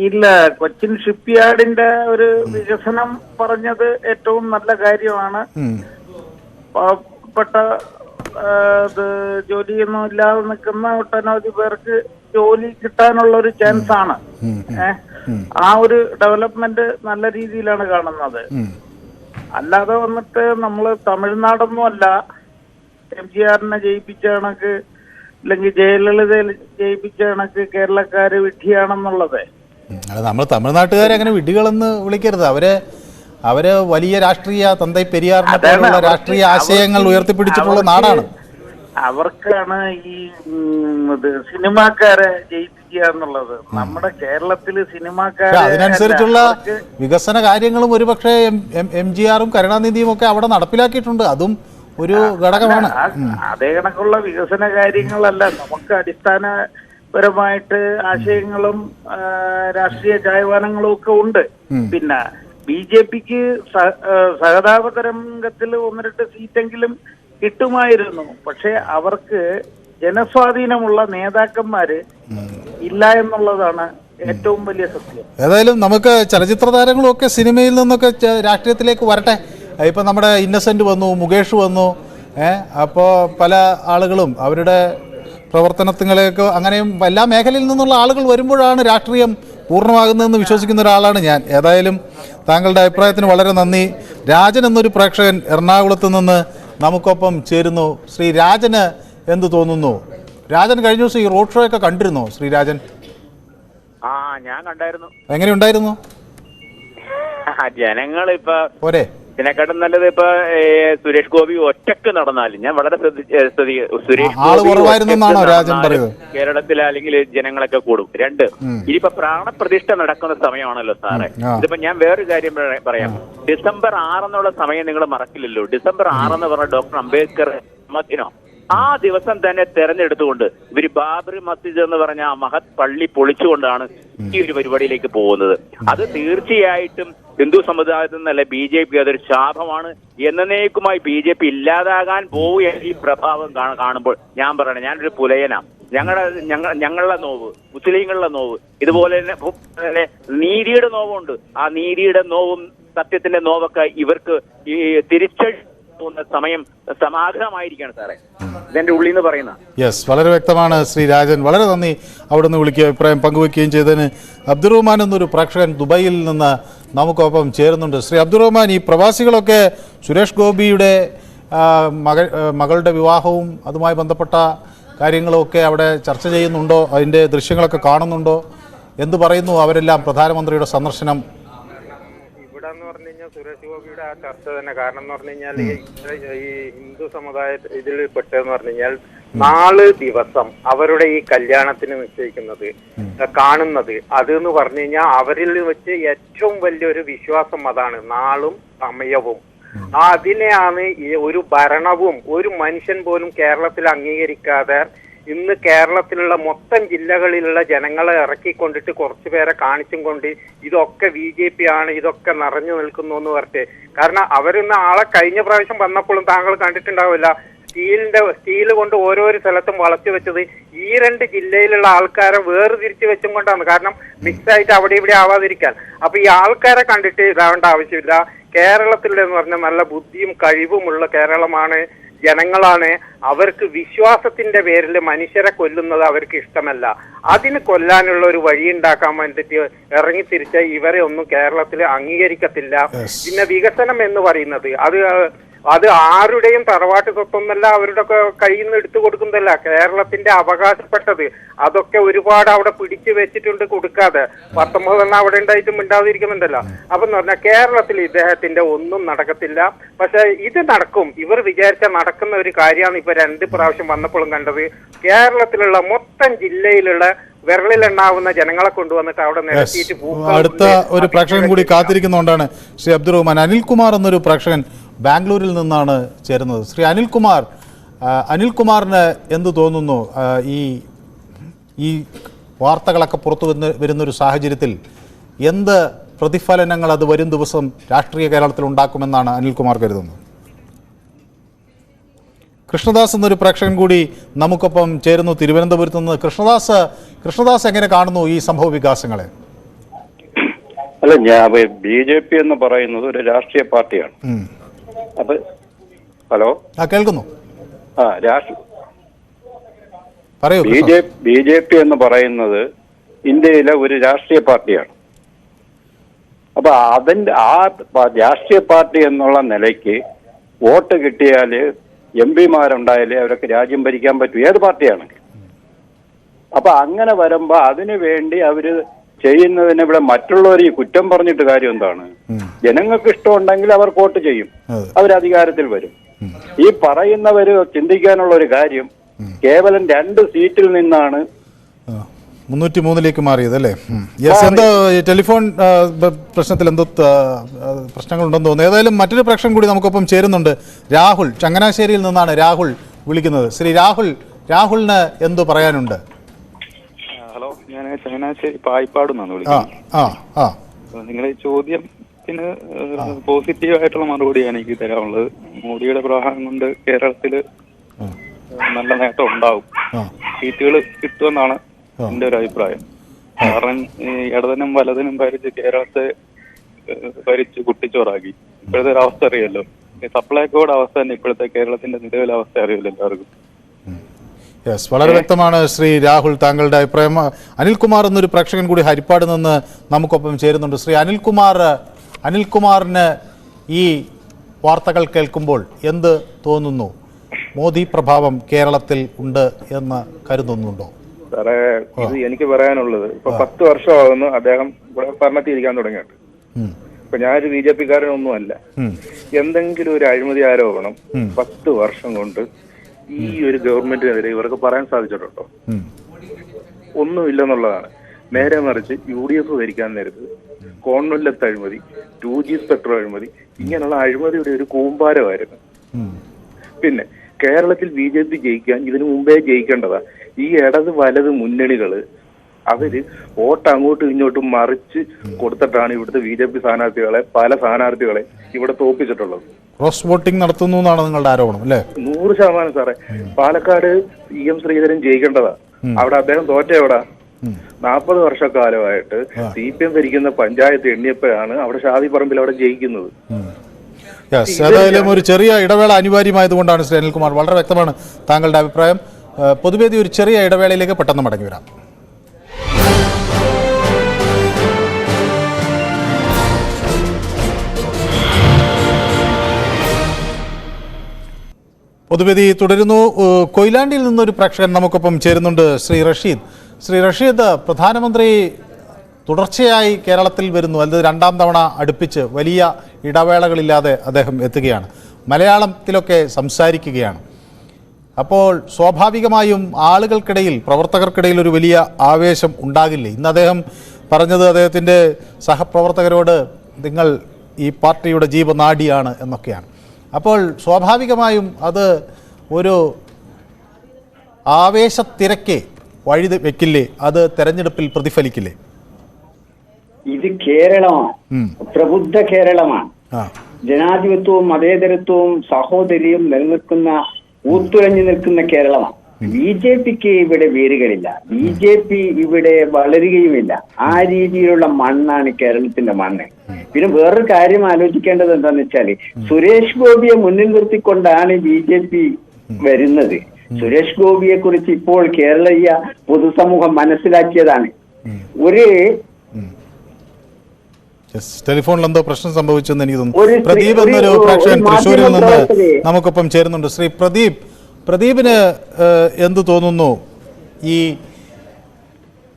ഇല്ല, കൊച്ചിൻ ഷിപ്പ്യാർഡിന്റെ ഒരു വികസനം പറഞ്ഞത് ഏറ്റവും നല്ല കാര്യമാണ്. പാവപ്പെട്ട ജോലിയൊന്നും ഇല്ലാതെ നിൽക്കുന്ന ഒട്ടനവധി പേർക്ക് ജോലി കിട്ടാനുള്ള ഒരു ചാൻസ് ആണ്. ആ ഒരു ഡെവലപ്മെന്റ് നല്ല രീതിയിലാണ് കാണുന്നത്. അല്ലാതെ വന്നിട്ട് നമ്മള് തമിഴ്നാടൊന്നും അല്ല എംജിആറിനെ ജയിപ്പിച്ച കണക്ക് അല്ലെങ്കിൽ ജയലളിത ജയിപ്പിച്ച കണക്ക് കേരളക്കാര് വിഡ്ഢിയാണെന്നുള്ളത്. നമ്മൾ തമിഴ്നാട്ടുകാരെ അങ്ങനെ വിഡ്ഢികളെന്ന് വിളിക്കരുത്. അവര് വലിയ രാഷ്ട്രീയ തന്തൈ പെരിയാറിനെ പോലുള്ള രാഷ്ട്രീയ ആശയങ്ങൾ ഉയർത്തിപ്പിടിച്ചിട്ടുള്ള നാടാണ്. അവർക്കാണ് ഈ സിനിമാക്കാരെ ജയിപ്പിക്കുക എന്നുള്ളത്. നമ്മുടെ കേരളത്തില് സിനിമാക്കാരെ അതിനനുസരിച്ചുള്ള വികസന കാര്യങ്ങളും ഒരുപക്ഷെ എംജിആറും കരുണാനിധിയും ഒക്കെ അവിടെ നടപ്പിലാക്കിയിട്ടുണ്ട്. അതും ഒരു ഘടകമാണ്. അതേ കണക്കുള്ള വികസന കാര്യങ്ങളല്ല, നമുക്ക് അടിസ്ഥാനപരമായിട്ട് ആശയങ്ങളും രാഷ്ട്രീയ ചായവാനങ്ങളും ഒക്കെ ഉണ്ട്. പിന്നെ ബിജെപിക്ക് സഹതാപ തരംഗത്തിൽ 1-2 സീറ്റെങ്കിലും കിട്ടുമായിരുന്നു. പക്ഷെ അവർക്ക് ജനസ്വാധീനമുള്ള നേതാക്കന്മാര് ഇല്ല എന്നുള്ളതാണ് ഏറ്റവും വലിയ സത്യം. ഏതായാലും നമുക്ക് ചലച്ചിത്ര താരങ്ങളും ഒക്കെ സിനിമയിൽ നിന്നൊക്കെ രാഷ്ട്രീയത്തിലേക്ക് വരട്ടെ. ഇപ്പൊ നമ്മുടെ ഇന്നസെന്റ് വന്നു, മുകേഷ് വന്നു. അപ്പോൾ പല ആളുകളും അവരുടെ പ്രവർത്തനത്തിലേക്ക് അങ്ങനെയും എല്ലാ മേഖലയിൽ നിന്നുള്ള ആളുകൾ വരുമ്പോഴാണ് രാഷ്ട്രീയം പൂർണ്ണമാകുന്നതെന്ന് വിശ്വസിക്കുന്ന ഒരാളാണ് ഞാൻ. ഏതായാലും താങ്കളുടെ അഭിപ്രായത്തിന് വളരെ നന്ദി. രാജൻ എന്നൊരു പ്രേക്ഷകൻ എറണാകുളത്ത് നിന്ന് നമുക്കൊപ്പം ചേരുന്നു. ശ്രീ രാജന് എന്ത് തോന്നുന്നു? രാജൻ കഴിഞ്ഞ ദിവസം ഈ റോഡ് ഷോ ഒക്കെ കണ്ടിരുന്നോ? ശ്രീ രാജൻ? ഞാൻ കണ്ടായിരുന്നു. എങ്ങനെയുണ്ടായിരുന്നു? ജനങ്ങൾ ഇപ്പൊ പോരെ, ഇതിനെക്കാട്ടും നല്ലത് ഇപ്പൊ സുരേഷ് ഗോപി ഒറ്റക്ക് നടന്നാലും ഞാൻ വളരെ സുരേഷ് ഗോപി കേരളത്തിൽ അല്ലെങ്കിൽ ജനങ്ങളൊക്കെ കൂടും. 2, ഇനിയിപ്പോ പ്രാണപ്രതിഷ്ഠ നടക്കുന്ന സമയമാണല്ലോ സാറേ. ഇതിപ്പോ ഞാൻ വേറൊരു കാര്യം പറയാം. ഡിസംബർ 6 എന്നുള്ള സമയം നിങ്ങൾ മറക്കില്ലല്ലോ. ഡിസംബർ 6 എന്ന് പറഞ്ഞ ഡോക്ടർ അംബേദ്കർ ജന്മദിനം. ആ ദിവസം തന്നെ തെരഞ്ഞെടുത്തുകൊണ്ട് ഇവര് ബാബറി മസ്ജിദ് എന്ന് പറഞ്ഞ ആ മഹത് പള്ളി പൊളിച്ചുകൊണ്ടാണ് ഈ ഒരു പരിപാടിയിലേക്ക് പോകുന്നത്. അത് തീർച്ചയായിട്ടും ഹിന്ദു സമുദായത്തിൽ നിന്നല്ല BJP അതൊരു ശാപമാണ്. എന്നേക്കുമായി BJP ഇല്ലാതാകാൻ പോവുകയാണ് ഈ പ്രഭാവം കാണുമ്പോൾ. ഞാൻ പറയണേ, ഞാനൊരു പുലയനാ. ഞങ്ങളുടെ നോവ്, മുസ്ലിങ്ങളുടെ നോവ്, ഇതുപോലെ തന്നെ നീതിയുടെ നോവുണ്ട്. ആ നീതിയുടെ നോവും സത്യത്തിന്റെ നോവൊക്കെ ഇവർക്ക് ഈ തിരിച്ചടി സമയം സമാഗ്രഹമായിരിക്കാണ് സാറേ. ഇതെന്റെ ഉള്ളിൽ നിന്ന് പറയുന്ന. യെസ്, വളരെ വ്യക്തമാണ് ശ്രീ രാജൻ. വളരെ നന്ദി അവിടെ നിന്ന് വിളിക്കുക, അഭിപ്രായം പങ്കുവയ്ക്കുകയും ചെയ്തതിന്. അബ്ദുറഹ്മാൻ എന്നൊരു പ്രേക്ഷകൻ ദുബൈയിൽ നിന്ന് നമുക്കൊപ്പം ചേരുന്നുണ്ട്. ശ്രീ അബ്ദുറഹ്മാൻ, ഈ പ്രവാസികളൊക്കെ സുരേഷ് ഗോപിയുടെ മകളുടെ വിവാഹവും അതുമായി ബന്ധപ്പെട്ട കാര്യങ്ങളൊക്കെ അവിടെ ചർച്ച ചെയ്യുന്നുണ്ടോ? അതിൻ്റെ ദൃശ്യങ്ങളൊക്കെ കാണുന്നുണ്ടോ? എന്ത് പറയുന്നു അവരെല്ലാം പ്രധാനമന്ത്രിയുടെ സന്ദർശനം? എന്ന് പറഞ്ഞു കഴിഞ്ഞാൽ സുരേഷ് ഗോപിയുടെ ആ ചർച്ച തന്നെ. കാരണം എന്ന് പറഞ്ഞു കഴിഞ്ഞാൽ ഈ ഹിന്ദു സമുദായ ഇതിൽ പെട്ടതെന്ന് പറഞ്ഞു കഴിഞ്ഞാൽ 4 ദിവസം അവരുടെ ഈ കല്യാണത്തിന് നിശ്ചയിക്കുന്നത് കാണുന്നത് അത് എന്ന് പറഞ്ഞു കഴിഞ്ഞാൽ അവരിൽ വെച്ച് ഏറ്റവും വലിയൊരു വിശ്വാസം അതാണ്, നാളും സമയവും. അതിനെയാണ് ഈ ഒരു ഭരണവും ഒരു മനുഷ്യൻ പോലും കേരളത്തിൽ അംഗീകരിക്കാതെ ഇന്ന് കേരളത്തിലുള്ള മൊത്തം ജില്ലകളിലുള്ള ജനങ്ങളെ ഇറക്കിക്കൊണ്ടിട്ട് കുറച്ചു പേരെ കാണിച്ചും കൊണ്ട് ഇതൊക്കെ BJP ആണ്, ഇതൊക്കെ നിറഞ്ഞു നിൽക്കുന്നു എന്ന് പറഞ്ഞിട്ട്. കാരണം അവരിന്ന് ആളെ കഴിഞ്ഞ പ്രാവശ്യം വന്നപ്പോഴും താങ്കൾ കണ്ടിട്ടുണ്ടാവില്ല, സ്റ്റീൽ കൊണ്ട് ഓരോരോ സ്ഥലത്തും വളച്ചു വെച്ചത് ഈ 2 ജില്ലയിലുള്ള ആൾക്കാരെ വേർതിരിച്ച് വെച്ചും കൊണ്ടാണ്. കാരണം മിക്സായിട്ട് അവിടെ ഇവിടെ ആവാതിരിക്കാൻ. അപ്പൊ ഈ ആൾക്കാരെ കണ്ടിട്ട് ഇതാവേണ്ട ആവശ്യമില്ല. കേരളത്തിലെന്ന് പറഞ്ഞാൽ നല്ല ബുദ്ധിയും കഴിവുമുള്ള കേരളമാണ് ജനങ്ങളാണ്. അവർക്ക് വിശ്വാസത്തിന്റെ പേരിൽ മനുഷ്യരെ കൊല്ലുന്നത് അവർക്ക് ഇഷ്ടമല്ല. അതിന് കൊല്ലാനുള്ള ഒരു വഴി ഉണ്ടാക്കാൻ വേണ്ടിയിട്ട് ഇറങ്ങിത്തിരിച്ച ഇവരെ ഒന്നും കേരളത്തിൽ അംഗീകരിക്കത്തില്ല. പിന്നെ വികസനം എന്ന് പറയുന്നത് അത് ആരുടെയും തറവാട്ട് സ്വത്തൊന്നല്ല, അവരുടെ കയ്യിൽ നിന്ന് എടുത്തു കൊടുക്കുന്നതല്ല. കേരളത്തിന്റെ അവകാശപ്പെട്ടത് അതൊക്കെ ഒരുപാട് അവിടെ പിടിച്ചു വെച്ചിട്ടുണ്ട് കൊടുക്കാതെ. 19 അവിടെ ഉണ്ടായിട്ടും ഉണ്ടാതിരിക്കുന്നുണ്ടല്ലോ. അപ്പൊ എന്ന് പറഞ്ഞാൽ കേരളത്തിൽ ഇദ്ദേഹത്തിന്റെ ഒന്നും നടക്കത്തില്ല. പക്ഷെ ഇത് നടക്കും. ഇവർ വിചാരിച്ച നടക്കുന്ന ഒരു കാര്യമാണ് ഇപ്പൊ 2 പ്രാവശ്യം വന്നപ്പോഴും കണ്ടത്. കേരളത്തിലുള്ള മൊത്തം ജില്ലയിലുള്ള വിരളിലെണ്ണാവുന്ന ജനങ്ങളെ കൊണ്ടുവന്നിട്ട് അവിടെ നിരത്തിയിട്ട് അടുത്ത ഒരു പ്രേക്ഷകൻ കൂടി കാത്തിരിക്കുന്നതുകൊണ്ടാണ് ശ്രീ അബ്ദുറഹ്മാൻ. അനിൽകുമാർ എന്നൊരു പ്രേക്ഷകൻ ബാംഗ്ലൂരിൽ നിന്നാണ് ചേരുന്നത്. ശ്രീ അനിൽകുമാറിന് എന്ത് തോന്നുന്നു? ഈ വാർത്തകളൊക്കെ പുറത്തു വരുന്നൊരു സാഹചര്യത്തിൽ എന്ത് പ്രതിഫലനങ്ങൾ അത് വരും ദിവസം രാഷ്ട്രീയ കേരളത്തിൽ ഉണ്ടാക്കുമെന്നാണ് അനിൽകുമാർ കരുതുന്നത്? കൃഷ്ണദാസ് എന്നൊരു പ്രേക്ഷകൻ കൂടി നമുക്കൊപ്പം ചേരുന്നു തിരുവനന്തപുരത്ത് നിന്ന്. കൃഷ്ണദാസ് എങ്ങനെ കാണുന്നു ഈ സംഭവ വികാസങ്ങളെ? അല്ല, BJP എന്ന് പറയുന്നത് ഒരു രാഷ്ട്രീയ പാർട്ടിയാണ്. അപ്പൊ ഹലോ, കേൾക്കുന്നു. BJP എന്ന് പറയുന്നത് ഇന്ത്യയിലെ ഒരു രാഷ്ട്രീയ പാർട്ടിയാണ്. അപ്പൊ ആ രാഷ്ട്രീയ പാർട്ടി എന്നുള്ള നിലയ്ക്ക് വോട്ട് കിട്ടിയാല് MP-മാരുണ്ടായാലേ അവരൊക്കെ രാജ്യം ഭരിക്കാൻ പറ്റൂ, ഏത് പാർട്ടിയാണെങ്കിൽ. അപ്പൊ അങ്ങനെ വരുമ്പോ അതിനു വേണ്ടി അവര് ചെയ്യുന്നതിന് ഇവിടെ മറ്റുള്ളവർ ഈ കുറ്റം പറഞ്ഞിട്ട് കാര്യം എന്താണ്? ജനങ്ങൾക്ക് ഇഷ്ടമുണ്ടെങ്കിൽ അവർ വോട്ട് ചെയ്യും, അവരധികാരത്തിൽ വരും. ഈ പറയുന്നവര് ചിന്തിക്കാനുള്ള ഒരു കാര്യം, കേവലം 2 സീറ്റിൽ നിന്നാണ് 303 മാറിയത് അല്ലേ? എന്തോ ടെലിഫോൺ പ്രശ്നത്തിൽ എന്തോ പ്രശ്നങ്ങളുണ്ടെന്ന് തോന്നുന്നു. ഏതായാലും മറ്റൊരു പ്രശ്നം കൂടി നമുക്കൊപ്പം ചേരുന്നുണ്ട്. രാഹുൽ, ചങ്ങനാശ്ശേരിയിൽ നിന്നാണ് രാഹുൽ വിളിക്കുന്നത്. ശ്രീ രാഹുലിന് എന്തോ പറയാനുണ്ട്? ഹലോ, ഞാൻ ചങ്ങനാശ്ശേരി പായിപ്പാട് നിന്നാണ് വിളിക്കുന്നത്. നിങ്ങളുടെ ചോദ്യത്തിന് പോസിറ്റീവായിട്ടുള്ള മറുപടിയാണ് എനിക്ക് തരാനുള്ളത്. മോദിയുടെ പ്രവാഹം കൊണ്ട് കേരളത്തില് നല്ല നേട്ടം ഉണ്ടാവും, സീറ്റുകൾ കിട്ടുമെന്നാണ് എന്റെ ഒരു അഭിപ്രായം. കാരണം ഇടതിനും വലതിനും ഭരിച്ച് കേരളത്തെ ഭരിച്ച് കുട്ടിച്ചോറാക്കി. ഇപ്പോഴത്തെ ഒരു അവസ്ഥ അറിയാലോ, സപ്ലൈകോയുടെ അവസ്ഥ തന്നെ ഇപ്പോഴത്തെ കേരളത്തിന്റെ നിലവിലെ അവസ്ഥ അറിയില്ല എല്ലാവർക്കും. വളരെ വ്യക്തമാണ് ശ്രീ രാഹുൽ താങ്കളുടെ അഭിപ്രായം. അനിൽകുമാർ എന്നൊരു പ്രേക്ഷകൻ കൂടി ഹരിപ്പാട് നിന്ന് നമുക്കൊപ്പം ചേരുന്നുണ്ട്. ശ്രീ അനിൽകുമാറിന് ഈ വാർത്തകൾ കേൾക്കുമ്പോൾ എന്ത് തോന്നുന്നു? മോദി പ്രഭാവം കേരളത്തിൽ ഉണ്ട് എന്ന് കരുതുന്നുണ്ടോ? സാറേ, ഇത് എനിക്ക് പറയാനുള്ളത്, ഇപ്പൊ 10 വർഷമാകുന്നു അദ്ദേഹം ഇവിടെ ഭരണത്തിൽ ഇരിക്കാൻ തുടങ്ങിയിട്ട്. ഇപ്പൊ ഞാനൊരു BJP-കാരനൊന്നും അല്ല. എന്തെങ്കിലും ഒരു അഴിമതി ആരോപണം 10 വർഷം കൊണ്ട് ഈ ഒരു ഗവൺമെന്റിനെതിരെ ഇവർക്ക് പറയാൻ സാധിച്ചിട്ടുണ്ടോ? ഒന്നുമില്ലെന്നുള്ളതാണ്. നേരെ മറിച്ച് UDF ഭരിക്കാൻ നേരത്ത് കോൺവെല്ലത്ത് അഴിമതി, 2G സ്പെക്ട്രം അഴിമതി, ഇങ്ങനെയുള്ള അഴിമതിയുടെ ഒരു കൂമ്പാരമായിരുന്നു. പിന്നെ കേരളത്തിൽ BJP ജയിക്കാൻ ഇതിനു മുമ്പേ ജയിക്കേണ്ടതാ. ഈ ഇടത് വലത് മുന്നണികള് അവര് വോട്ട് അങ്ങോട്ടും ഇങ്ങോട്ടും മറിച്ച് കൊടുത്തിട്ടാണ് ഇവിടുത്തെ BJP സ്ഥാനാർത്ഥികളെ, പല സ്ഥാനാർത്ഥികളെ ഇവിടെ തോപ്പിച്ചിട്ടുള്ളത്. ക്രോസ് വോട്ടിംഗ് നടത്തുന്നു എന്നാണ് നിങ്ങളുടെ ആരോപണം അല്ലേ? 100% സാറേ. പാലക്കാട് EM ശ്രീധരൻ ജയിക്കേണ്ടതാ, അവിടെ അദ്ദേഹം തോറ്റ എവിടാ? 40 വർഷക്കാലമായിട്ട് CPM ഭരിക്കുന്ന പഞ്ചായത്ത് എണ്ണിയപ്പോഴാണ് അവിടെ ഷാദി പറമ്പിൽ അവിടെ ജയിക്കുന്നത്. ഏതായാലും ഒരു ചെറിയ ഇടവേള അനിവാര്യമായതുകൊണ്ടാണ് ശ്രീ അനിൽകുമാർ. വളരെ വ്യക്തമാണ് താങ്കളുടെ അഭിപ്രായം. പൊതുവേദി ഒരു ചെറിയ ഇടവേളയിലേക്ക് പെട്ടെന്ന് മടങ്ങി വരാം. പൊതുവേദി തുടരുന്നു. കൊയിലാണ്ടിയിൽ നിന്നൊരു പ്രേക്ഷകൻ നമുക്കൊപ്പം ചേരുന്നുണ്ട്, ശ്രീ റഷീദ്. പ്രധാനമന്ത്രി തുടർച്ചയായി കേരളത്തിൽ വരുന്നു, അത് 2ാം തവണ അടുപ്പിച്ച് വലിയ ഇടവേളകളില്ലാതെ അദ്ദേഹം എത്തുകയാണ്, മലയാളത്തിലൊക്കെ സംസാരിക്കുകയാണ്. അപ്പോൾ സ്വാഭാവികമായും ആളുകൾക്കിടയിൽ, പ്രവർത്തകർക്കിടയിൽ ഒരു വലിയ ആവേശം ഉണ്ടാകില്ലേ? ഇന്ന് അദ്ദേഹം പറഞ്ഞത് അദ്ദേഹത്തിൻ്റെ സഹപ്രവർത്തകരോട് നിങ്ങൾ ഈ പാർട്ടിയുടെ ജീവനാഡിയാണ് എന്നൊക്കെയാണ്. അപ്പോൾ സ്വാഭാവികമായും അത് ഒരു ആവേശത്തിരക്കെ വഴി വെക്കില്ലേ? അത് തെരഞ്ഞെടുപ്പിൽ പ്രതിഫലിക്കില്ലേ? ഇത് കേരളമാണ്, പ്രബുദ്ധ കേരളമാണ്. ജനാധിപത്യവും മതേതരത്വവും സഹോദര്യവും നിലനിൽക്കുന്ന, ഊത്തുലഞ്ഞു നിൽക്കുന്ന കേരളമാണ്. BJPക്ക് ഇവിടെ വേരുകളില്ല, BJP ഇവിടെ വളരുകയുമില്ല. ആ രീതിയിലുള്ള മണ്ണാണ് കേരളത്തിന്റെ മണ്ണ്. പിന്നെ വേറൊരു കാര്യം ആലോചിക്കേണ്ടത് എന്താന്ന് വെച്ചാല് സുരേഷ് ഗോപിയെ മുന്നിൽ നിർത്തിക്കൊണ്ടാണ് BJP വരുന്നത്. സുരേഷ് ഗോപിയെ കുറിച്ച് ഇപ്പോൾ കേരളീയ പൊതുസമൂഹം മനസ്സിലാക്കിയതാണ്. ഒരു ടെലിഫോണിൽ എന്തോ പ്രശ്നം സംഭവിച്ചെന്ന് എനിക്ക് തോന്നുന്നു. പ്രദീപ് എന്നൊരു പ്രേക്ഷകൻ തൃശ്ശൂരിൽ നിന്ന് നമുക്കൊപ്പം ചേരുന്നുണ്ട്. ശ്രീ പ്രദീപിന് എന്ത് തോന്നുന്നു ഈ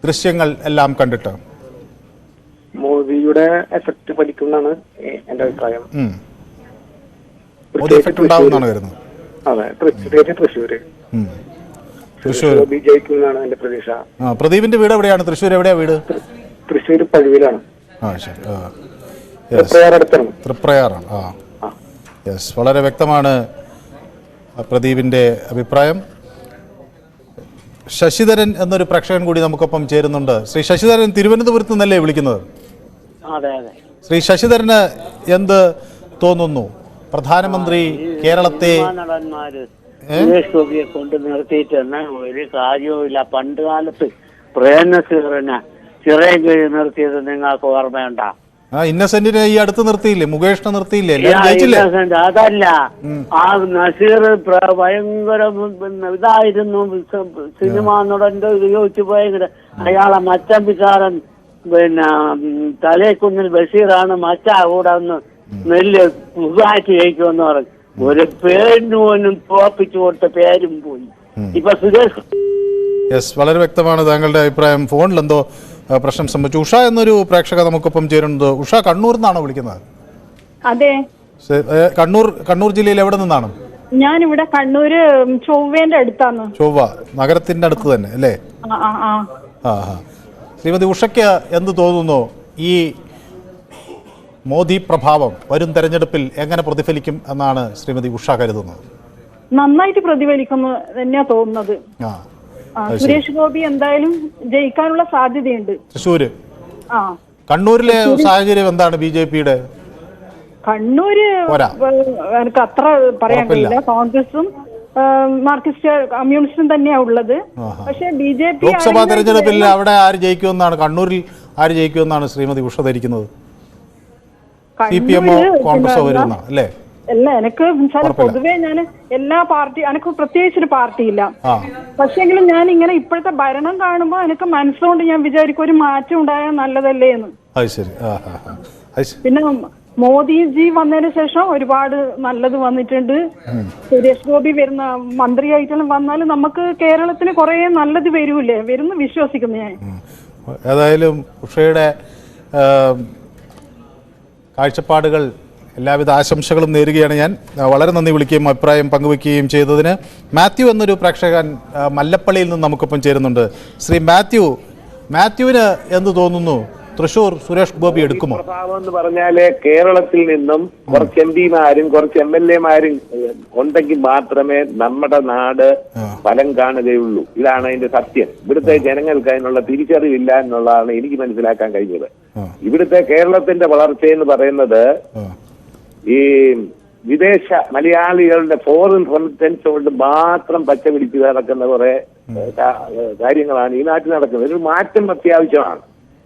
ദൃശ്യങ്ങൾ എല്ലാം കണ്ടിട്ട്? മോദിയുടെ എഫക്ട് പഠിക്കുന്നതാണ് എന്റെ അഭിപ്രായം. മോദി എഫക്ട് ഉണ്ടാവുമെന്നാണ് കരുതുന്നത്. അതെ, തൃശ്ശൂര് വിജയിക്കുന്നതാണ് എന്റെ പ്രതീക്ഷ. പ്രദീപിന്റെ വീട് എവിടെയാണ്? തൃശ്ശൂർ എവിടെയാ വീട്? തൃശ്ശൂർ പഴുവിലാണ്. തൃപ്രയാറാണ്. യെസ്, വളരെ വ്യക്തമാണ് പ്രദീപിന്റെ അഭിപ്രായം. ശശിധരൻ എന്നൊരു പ്രേക്ഷകൻ കൂടി നമുക്കൊപ്പം ചേരുന്നുണ്ട്. ശ്രീ ശശിധരൻ തിരുവനന്തപുരത്ത് നിന്നല്ലേ വിളിക്കുന്നത്? ശ്രീ ശശിധരന് എന്ത് തോന്നുന്നു? പ്രധാനമന്ത്രി കേരളത്തെ സുരേഷ് ഗോപിയെ കൊണ്ട് നിർത്തിയിട്ടെന്ന് ഒരു കാര്യവുമില്ല. പണ്ട് കാലത്ത് പ്രേംനസീറിനെ ചിറയും കീഴിൽ നിർത്തിയത് നിങ്ങൾക്ക് ഓർമ്മയുണ്ടോ? ഇന്നസെന്റിനെ ഈ അടുത്ത് നിർത്തിയില്ലേ? മുകേഷിനെ നിർത്തിയില്ലേ? അതല്ല, ആ നസീർ ഭയങ്കര ഇതായിരുന്നു. സിനിമ നടന്റെ ഉപയോഗിച്ചു പോയെങ്കിൽ അയാളെ മച്ചമ്പിക്കാരൻ പിന്നെ തലേക്കുന്നിൽ ബഷീറാണ് മച്ചാ കൂടെ ഒന്ന് നെല്ല് സുഖമായിട്ട് ജയിക്കുമെന്ന് പറഞ്ഞു. ഒരു പേരിന് പോലും തോപ്പിച്ചു കൊടുത്ത പേരും പോയി. ഇപ്പൊ സുരേഷ്. യെസ്, വളരെ വ്യക്തമാണ് താങ്കളുടെ അഭിപ്രായം. ഫോണിൽ എന്തോ പ്രശ്നം സംഭവിച്ചു. ഉഷ എന്നൊരു പ്രേക്ഷക നമുക്കൊപ്പം ചേരുന്നത്. ഉഷ കണ്ണൂരിൽ നിന്നാണോ വിളിക്കുന്നത്? അതെ, കണ്ണൂർ ജില്ലയിൽ എവിടെ നിന്നാണ്? ഞാനിവിടെ കണ്ണൂര് ചൊവ്വേന്റെ അടുത്താണ്. ചൊവ്വ നഗരത്തിന്റെ അടുത്ത് തന്നെ അല്ലേ? ശ്രീമതി ഉഷയ്ക്ക് എന്ത് തോന്നുന്നു? ഈ മോദി പ്രഭാവം വരും തെരഞ്ഞെടുപ്പിൽ എങ്ങനെ പ്രതിഫലിക്കും എന്നാണ് ശ്രീമതി ഉഷ കരുതുന്നത്? നന്നായിട്ട് പ്രതിഫലിക്കുന്നു തന്നെയാ തോന്നുന്നത്. സുരേഷ് ഗോപി എന്തായാലും ജയിക്കാനുള്ള സാധ്യതയുണ്ട്. തൃശ്ശൂര്, കണ്ണൂരിലെ സാഹചര്യം എന്താണ്? BJPയുടെ കണ്ണൂര് എനിക്ക് അത്ര പറയാൻ കഴിയില്ല. കോൺഗ്രസും മാർക്സിസ്റ്റ് കമ്മ്യൂണിസ്റ്റും തന്നെയാ ഉള്ളത്. പക്ഷെ BJP ലോക്സഭാ തെരഞ്ഞെടുപ്പിൽ അവിടെ ആര് ജയിക്കുമെന്നാണ്, കണ്ണൂരിൽ ആര് ജയിക്കുമെന്നാണ് ശ്രീമതി ഉഷ ധരിക്കുന്നത്? CPM കോൺഗ്രസോ വരുമെന്നാണ് അല്ലേ? അല്ല, എനിക്ക് പൊതുവേ ഞാൻ എല്ലാ പാർട്ടി, എനിക്ക് പ്രത്യേകിച്ചൊരു പാർട്ടിയില്ല. പക്ഷെങ്കിലും ഞാൻ ഇങ്ങനെ ഇപ്പോഴത്തെ ഭരണം കാണുമ്പോൾ എനിക്ക് മനസ്സുകൊണ്ട് ഞാൻ വിചാരിക്കും ഒരു മാറ്റം ഉണ്ടായാൽ നല്ലതല്ലേ എന്ന്. പിന്നെ മോദിജി വന്നതിന് ശേഷം ഒരുപാട് നല്ലത് വന്നിട്ടുണ്ട്. സുരേഷ് ഗോപി വരുന്ന മന്ത്രിയായിട്ടും വന്നാലും നമുക്ക് കേരളത്തിന് കുറെ നല്ലത് വരൂലേ, വരുന്നു വിശ്വസിക്കുന്നു ഞാൻ. ഏതായാലും ഉഷയുടെ കാഴ്ചപ്പാടുകൾ, എല്ലാവിധ ആശംസകളും നേരുകയാണ് ഞാൻ. വളരെ നന്ദി വിളിക്കുകയും അഭിപ്രായം പങ്കുവയ്ക്കുകയും ചെയ്തതിന്. മാത്യു എന്നൊരു പ്രേക്ഷകൻ മല്ലപ്പള്ളിയിൽ നിന്ന് നമുക്കൊപ്പം ചേരുന്നുണ്ട്. ശ്രീ മാത്യുവിന് എന്ത് തോന്നുന്നു? തൃശൂർ സുരേഷ് ഗോപി എടുക്കുമോ? പ്രഭാവം എന്ന് പറഞ്ഞാല് കേരളത്തിൽ നിന്നും കുറച്ച് MP-മാരും കുറച്ച് MLA-മാരും ഉണ്ടെങ്കിൽ മാത്രമേ നമ്മുടെ നാട് ഫലം കാണുകയുള്ളൂ. ഇതാണ് അതിന്റെ സത്യം. ഇവിടുത്തെ ജനങ്ങൾക്ക് അതിനുള്ള തിരിച്ചറിവില്ല എന്നുള്ളതാണ് എനിക്ക് മനസ്സിലാക്കാൻ കഴിഞ്ഞത്. ഇവിടുത്തെ കേരളത്തിന്റെ വളർച്ചയെന്ന് പറയുന്നത് ഈ വിദേശ മലയാളികളുടെ ഫോറിൻ റെമിറ്റൻസ് കൊണ്ട് മാത്രം പച്ച പിടിച്ച് നടക്കുന്ന കുറെ കാര്യങ്ങളാണ് ഈ നാട്ടിൽ നടക്കുന്നത്. ഒരു മാറ്റം അത്യാവശ്യമാണ്.